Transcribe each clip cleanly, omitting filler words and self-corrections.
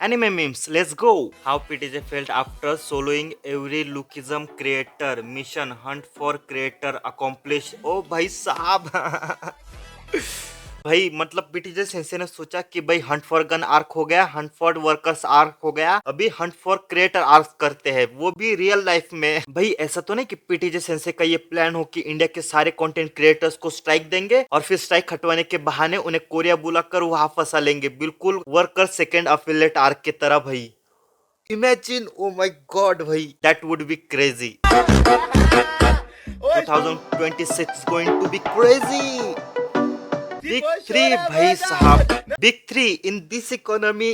Anime memes, let's go! How PTJ felt after soloing every Lookism creator mission hunt for creator accomplished. ओ भाई साहब भाई मतलब पीटीजे sense ने सोचा कि भाई हंट फॉर गन आर्क हो गया, हंट फॉर वर्कर्स आर्क हो गया, अभी हंट फॉर क्रिएटर आर्क करते हैं, वो भी रियल लाइफ में। भाई ऐसा तो नहीं कि पीटीजे सेंसे का ये प्लान हो कि इंडिया के सारे कंटेंट क्रिएटर्स को स्ट्राइक देंगे और फिर स्ट्राइक हटवाने के बहाने उन्हें कोरिया बुलाकर वहां फंसा लेंगे, बिल्कुल वर्कर सेकेंड अफिलिएट आर्क की तरह। भाई इमेजिन, ओ माय गॉड भाई, that would be crazy. 2026 is going to be crazy. Big three भाई साहब, big three in this economy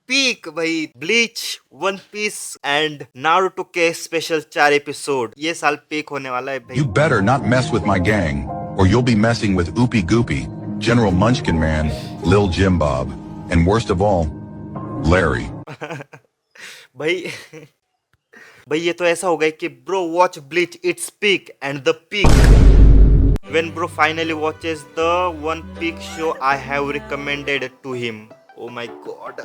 peak भाई, bleach, one piece and Naruto के स्पेशल 4 एपिसोड ये साल पीक होने वाला है भाई। You better not mess with my gang, or you'll be messing with Oopie Goopy, General Munchkin Man, Lil Jim Bob, and worst of all, Larry. भाई भाई ये तो ऐसा हो गया कि bro watch bleach its peak and the peak when bro finally watches the one peak show I have recommended to him. Oh my god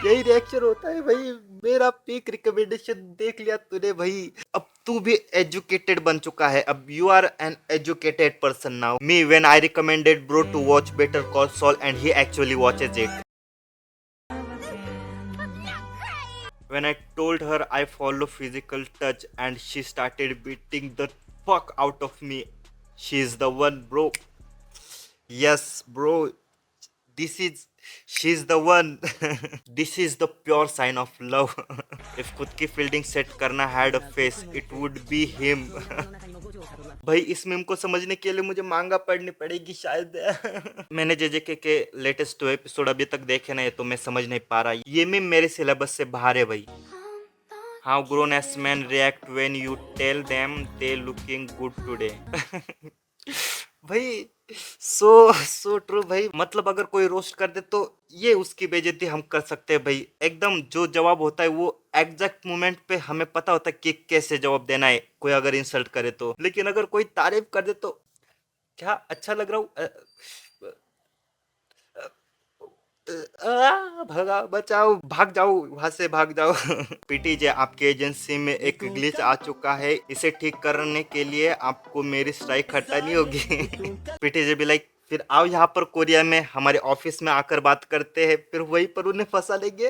यही reaction होता है भाई, मेरा पीक रिकमेंडेशन देख लिया तूने भाई, अब तू भी एजुकेटेड बन चुका है, अब you are an educated person now. Me when I recommended bro to watch Better Call Saul and he actually watches it. When I told her I follow physical touch and she started beating the fuck out of me. She is the one, bro. Yes, bro. She's the one. This is the pure sign of love. If खुद की fielding set करना had a face, it would be him. भाई इस meme को समझने के लिए मुझे मांगा पढ़नी पड़ेगी शायद। मैंने जेजेके के लेटेस्ट 2 एपिसोड अभी तक देखे नहीं तो मैं समझ नहीं पा रहा, ये मीम मेरे सिलेबस से बाहर है भाई। How grown ass men react when you tell them they looking good today. भाई सो ट्रू भाई, मतलब अगर कोई रोस्ट कर दे तो ये उसकी बेइज्जती हम कर सकते हैं भाई, एकदम जो जवाब होता है वो एग्जैक्ट मोमेंट पे हमें पता होता है कि कैसे जवाब देना है कोई अगर इंसल्ट करे तो। लेकिन अगर कोई तारीफ कर दे तो क्या अच्छा लग रहा हूँ, भगा बचाओ, भाग जाओ वहां से, भाग जाओ। पीटीजे आपके एजेंसी में एक ग्लिच आ चुका है, इसे ठीक करने के लिए आपको मेरी स्ट्राइक हटानी होगी। पीटीजे भी लाइक फिर आओ यहाँ पर कोरिया में हमारे ऑफिस में आकर बात करते हैं, फिर वहीं पर उन्हें फंसा लेंगे।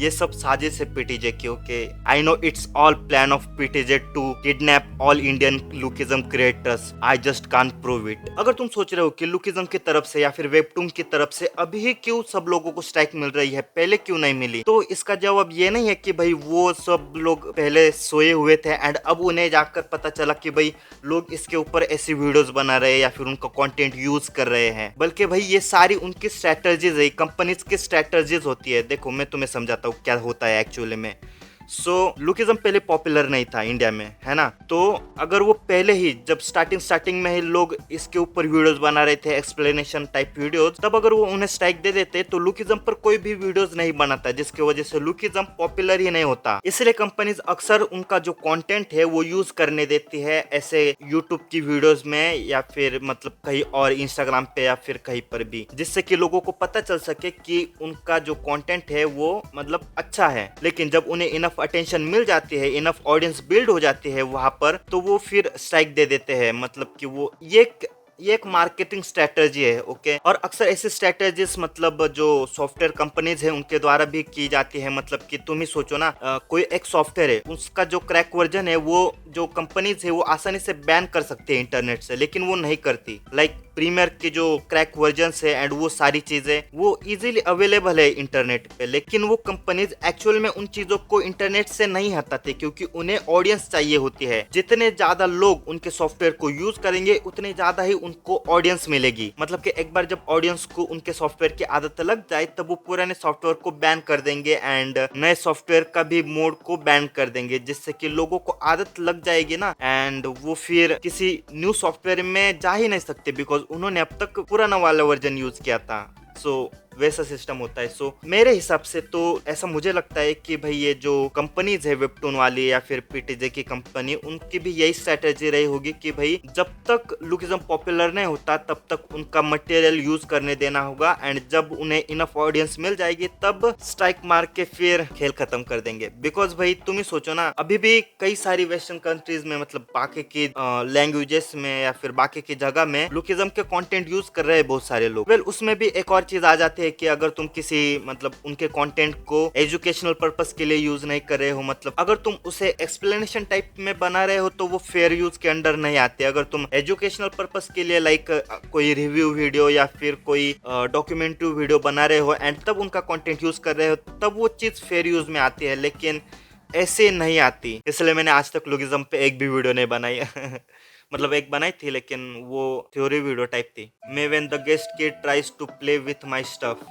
ये सब साजिश है पीटीजे की, okay I know it's all plan of PTJ to kidnap all Indian lookism creators, I just can't prove it. अगर तुम सोच रहे हो कि लुकिज्म की तरफ से या फिर वेबटून की तरफ से अभी क्यों सब लोगों को स्ट्राइक मिल रही है, पहले क्यों नहीं मिली, तो इसका जवाब ये नहीं है कि भाई वो सब लोग पहले सोए हुए थे एंड अब उन्हें जाकर पता चला कि भाई लोग इसके ऊपर ऐसी वीडियोस बना रहे हैं या फिर उनका कंटेंट यूज कर रहे हैं, बल्कि भाई ये सारी उनकी स्ट्रेटजीज है, कंपनीज की स्ट्रेटजीज होती है। देखो मैं तुम्हें समझाता हूँ क्या होता है एक्चुअली में। सो लुकिज्म पहले पॉपुलर नहीं था इंडिया में, है ना, तो अगर वो पहले ही जब स्टार्टिंग में ही लोग इसके ऊपर वीडियोस बना रहे थे, एक्सप्लेनेशन टाइप वीडियोस, तब अगर वो उन्हें स्ट्राइक दे देते तो लुकिज्म पर कोई भी वीडियोस नहीं बनाता, जिसकी वजह से लुकिज्म पॉपुलर ही नहीं होता। इसलिए कंपनीज अक्सर उनका जो कंटेंट है वो यूज करने देती है ऐसे यूट्यूब की वीडियोस में या फिर मतलब कहीं और इंस्टाग्राम पे या फिर कहीं पर भी, जिससे कि लोगों को पता चल सके कि उनका जो कंटेंट है वो मतलब अच्छा है। लेकिन जब उन्हें इनफ अटेंशन मिल जाती है, इनफ ऑडियंस बिल्ड हो जाती है वहां पर, तो वो फिर स्ट्राइक दे देते हैं, मतलब कि वो ये एक मार्केटिंग स्ट्रेटजी है, ओके। और अक्सर ऐसी स्ट्रेटजीज मतलब जो सॉफ्टवेयर कंपनीज है उनके द्वारा भी की जाती है। मतलब कि तुम ही सोचो ना, कोई एक सॉफ्टवेयर है, उसका जो क्रैक वर्जन है वो जो कंपनीज है वो आसानी से बैन कर सकती है इंटरनेट से, लेकिन वो नहीं करती। लाइक प्रीमियर के जो क्रैक वर्जन है एंड वो सारी चीजें वो इजीली अवेलेबल है इंटरनेट पे, लेकिन वो कंपनीज एक्चुअल में उन चीजों को इंटरनेट से नहीं हटाते क्योंकि उन्हें ऑडियंस चाहिए होती है। जितने ज्यादा लोग उनके सॉफ्टवेयर को यूज करेंगे उतने ज्यादा ही उनको ऑडियंस मिलेगी। मतलब कि एक बार जब ऑडियंस को उनके सॉफ्टवेयर की आदत लग जाए तब वो पुराने सॉफ्टवेयर को बैन कर देंगे एंड नए सॉफ्टवेयर का भी मोड को बैन कर देंगे, जिससे कि लोगों को आदत लग जाएगी ना, एंड वो फिर किसी न्यू सॉफ्टवेयर में जा ही नहीं सकते बिकॉज उन्होंने अब तक पुराना वाला वर्जन यूज किया था। सो वैसा सिस्टम होता है। सो मेरे हिसाब से तो ऐसा मुझे लगता है कि भाई ये जो कंपनीज है वेबटून वाली या फिर पीटीजे की कंपनी, उनकी भी यही स्ट्रेटेजी रही होगी कि भाई जब तक लुकिज्म पॉपुलर नहीं होता तब तक उनका मटेरियल यूज करने देना होगा, एंड जब उन्हें इनफ ऑडियंस मिल जाएगी तब स्ट्राइक मार के फिर खेल खत्म कर देंगे। बिकॉज भाई तुम ही सोचो ना, अभी भी कई सारी वेस्टर्न कंट्रीज में, मतलब बाकी की लैंग्वेजेस में या फिर बाकी की जगह में लुकिज्म के कंटेंट यूज कर रहे हैं बहुत सारे लोग। वेल उसमें भी एक और चीज आ जाती है कि अगर तुम किसी मतलब उनके कंटेंट को एजुकेशनल पर्पस के लिए यूज नहीं कर रहे हो, मतलब अगर तुम उसे एक्सप्लेनेशन टाइप में बना रहे हो तो वो फेयर यूज के अंडर नहीं आते। अगर तुम एजुकेशनल पर्पस के लिए लाइक कोई रिव्यू वीडियो या फिर कोई डॉक्यूमेंट्री वीडियो बना रहे हो एंड तब उनका कंटेंट यूज कर रहे हो, तब वो चीज फेयर यूज में आती है, लेकिन ऐसे नहीं आती। इसलिए मैंने आज तक लुकिज्म पे एक भी वीडियो नहीं बनाई मतलब एक बनाई थी लेकिन वो थ्योरी वीडियो टाइप थी। Me when the guest kid tries to play with my stuff.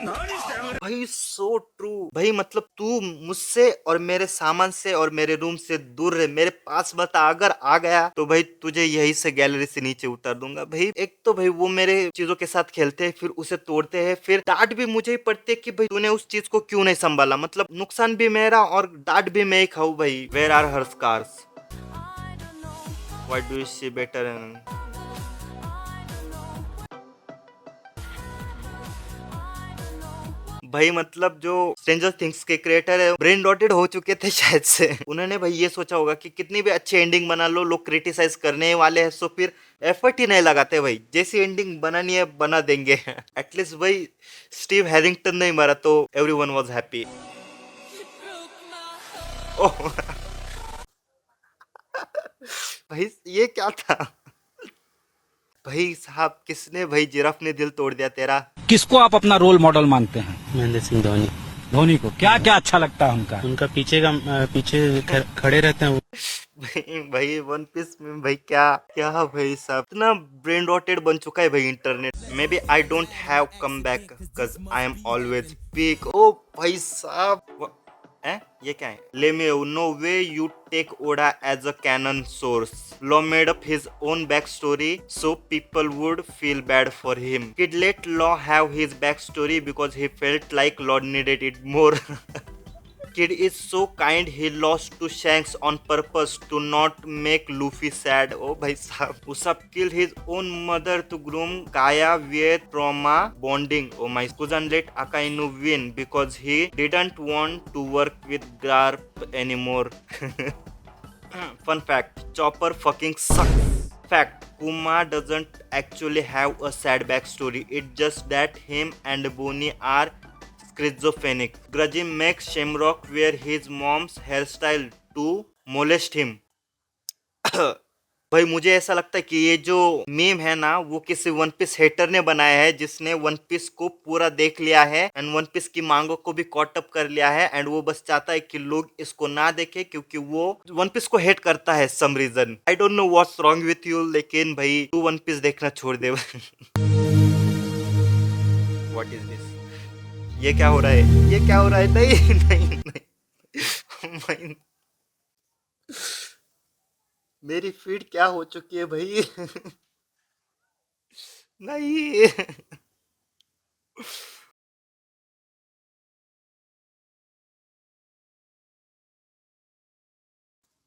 भाई सो ट्रू भाई, मतलब तू मुझसे और मेरे सामान से और मेरे रूम से दूर रहे, मेरे पास बता, अगर आ गया तो भाई तुझे यही से गैलरी से नीचे उतार दूंगा। भाई एक तो भाई वो मेरे चीजों के साथ खेलते हैं फिर उसे तोड़ते हैं, फिर डांट भी मुझे ही पड़ती है कि भाई तूने उस चीज को क्यों नहीं संभाला, मतलब नुकसान भी मेरा और डांट भी मैं ही खाऊं। भाई where are her scars, why do you see better. भाई मतलब जो स्ट्रेंजर थिंग्स के क्रिएटर है ब्रेन डॉटेड हो चुके थे शायद से। उन्होंने भाई ये सोचा होगा कि कितनी भी अच्छी एंडिंग बना लो, लोग क्रिटिसाइज करने ही वाले हैं, सो फिर एफर्ट ही नहीं लगाते। भाई जैसी एंडिंग बनानी है बना देंगे। एटलीस्ट भाई स्टीव हैरिंगटन नहीं मरा तो एवरीवन वाज हैप्पी। ओह भाई ये क्या था। भाई साहब किसने भाई जिराफ ने दिल तोड़ दिया तेरा। किसको आप अपना रोल मॉडल मानते हैं? महेंद्र सिंह धोनी। धोनी को क्या क्या अच्छा लगता है उनका? उनका पीछे खड़े रहते हैं वो। भाई वन पीस में भाई क्या क्या भाई साहब, इतना ब्रेन रॉटेड बन चुका है भाई internet. Maybe I don't have come back because I am always peak. Oh भाई साहब ये क्या है। Lmao, no way you take Oda as a canon source. Law made up his own back story so people would feel bad for him. Kid let Law have his back story because he felt like Law needed it more. Kid is so kind he lost to Shanks on purpose to not make Luffy sad. Oh भाई साहब, Usopp killed his own mother to groom Kaya with trauma bonding. Oh my, couldn't let Akainu win because he didn't want to work with Garp anymore. Fun fact, Chopper fucking sucks. Fact, Kuma doesn't actually have a sad backstory. It's just that him and Bonnie are schizophrenic. Grudge makes Shamrock wear his mom's hairstyle to molest him. भाई मुझे ऐसा लगता है कि ये जो meme है ना वो किसी वन पीस हेटर ने बनाया है, जिसने वन पीस को पूरा देख लिया है एंड वन पीस की मांगों को भी कॉट अप कर लिया है, एंड वो बस चाहता है कि लोग इसको ना देखें क्योंकि वो वन पीस को हेट करता है some reason. I don't know what's wrong with you, लेकिन भाई तू वन पीस देखना छोड़ दे। व्हाट इज दिस, ये क्या हो रहा है, ये क्या हो रहा है। नहीं नहीं नहीं मेरी फीड क्या हो चुकी है भाई। नहीं